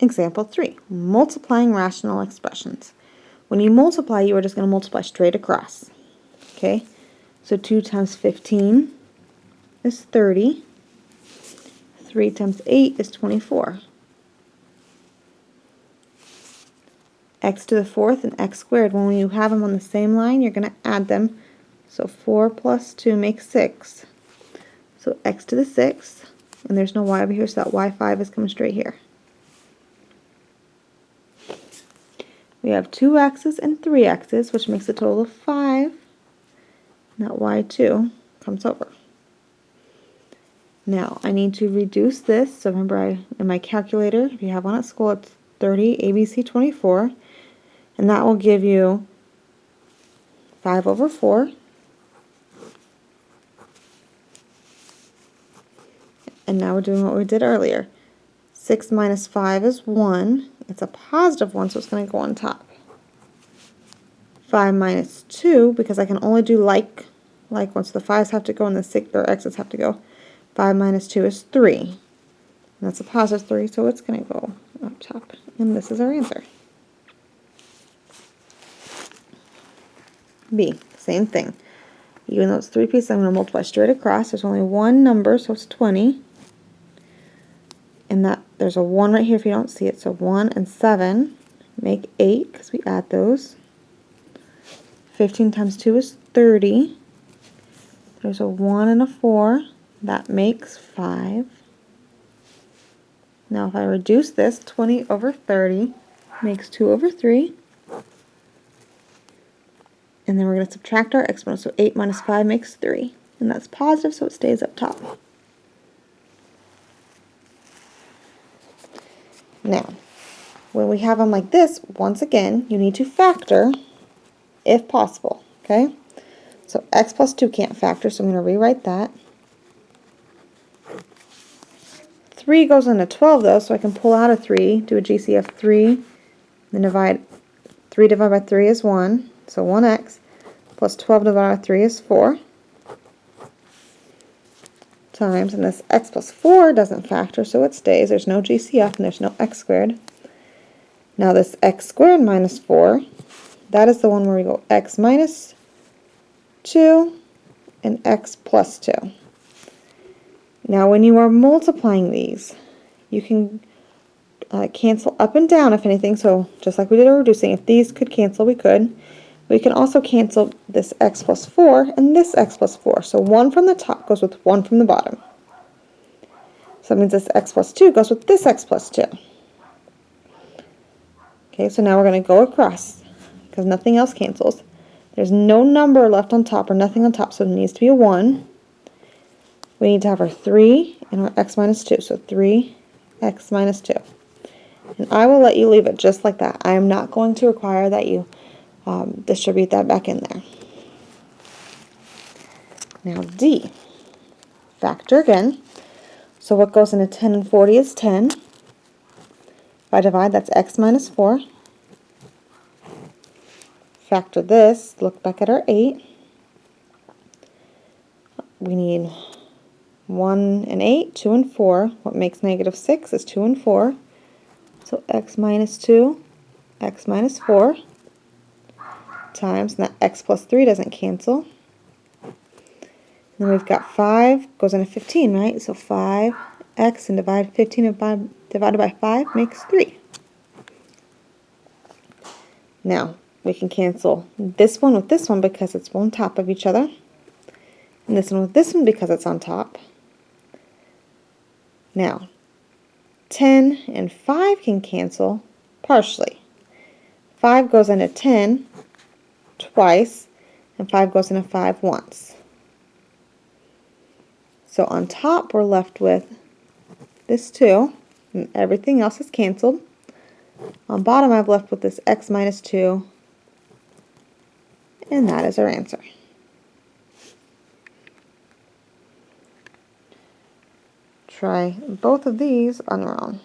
Example 3, multiplying rational expressions. When you multiply, you are just going to multiply straight across. Okay, so 2 times 15 is 30. 3 times 8 is 24. X to the fourth and x squared, when you have them on the same line, you're going to add them. So 4 plus 2 makes 6. So x to the sixth, and there's no y over here, so that y5 is coming straight here. We have 2 x's and 3 x's, which makes a total of 5. And that y2 comes over. Now, I need to reduce this. So remember, in my calculator, if you have one at school, it's 30 ABC 24. And that will give you 5 over 4. And now we're doing what we did earlier. 6 minus 5 is 1. It's a positive 1, so it's going to go on top. 5 minus 2, because I can only do like ones. So the 5's have to go and the 6 or x's have to go. 5 minus 2 is 3. And that's a positive 3, so it's going to go up top. And this is our answer. B, same thing. Even though it's 3 pieces, I'm going to multiply straight across. There's only one number, so it's 20. And that there's a 1 right here if you don't see it. So 1 and 7 make 8 because we add those. 15 times 2 is 30. There's a 1 and a 4. That makes 5. Now if I reduce this, 20 over 30 makes 2 over 3. And then we're going to subtract our exponent. So 8 minus 5 makes 3. And that's positive, so it stays up top. Now, when we have them like this, once again, you need to factor if possible, okay? So x plus 2 can't factor, so I'm going to rewrite that. 3 goes into 12, though, so I can pull out a 3, do a GCF 3, then divide 3 divided by 3 is 1, so 1x, plus 12 divided by 3 is 4, times, and this x plus 4 doesn't factor, so it stays. There's no GCF and there's no x squared. Now this x squared minus 4, that is the one where we go x minus 2 and x plus 2. Now when you are multiplying these, you can cancel up and down if anything, so just like we did reducing, if these could cancel, we could. We can also cancel this x plus 4 and this x plus 4. So 1 from the top goes with 1 from the bottom. So that means this x plus 2 goes with this x plus 2. Okay, so now we're going to go across because nothing else cancels. There's no number left on top or nothing on top, so it needs to be a 1. We need to have our 3 and our x minus 2. So 3x minus 2. And I will let you leave it just like that. I am not going to require that you distribute that back in there. Now D, factor again. So what goes into 10 and 40 is 10. If I divide, that's x minus 4. Factor this, look back at our 8. We need 1 and 8, 2 and 4. What makes negative 6 is 2 and 4. So x minus 2, x minus 4. Times, and that x plus 3 doesn't cancel. And then we've got 5 goes into 15, right? So 5x and divide 15 divided by 5 makes 3. Now, we can cancel this one with this one because it's on top of each other. And this one with this one because it's on top. Now, 10 and 5 can cancel partially. 5 goes into 10 twice, and 5 goes into 5 once. So on top we're left with this 2, and everything else is canceled. On bottom I've left with this x minus 2, and that is our answer. Try both of these on your own.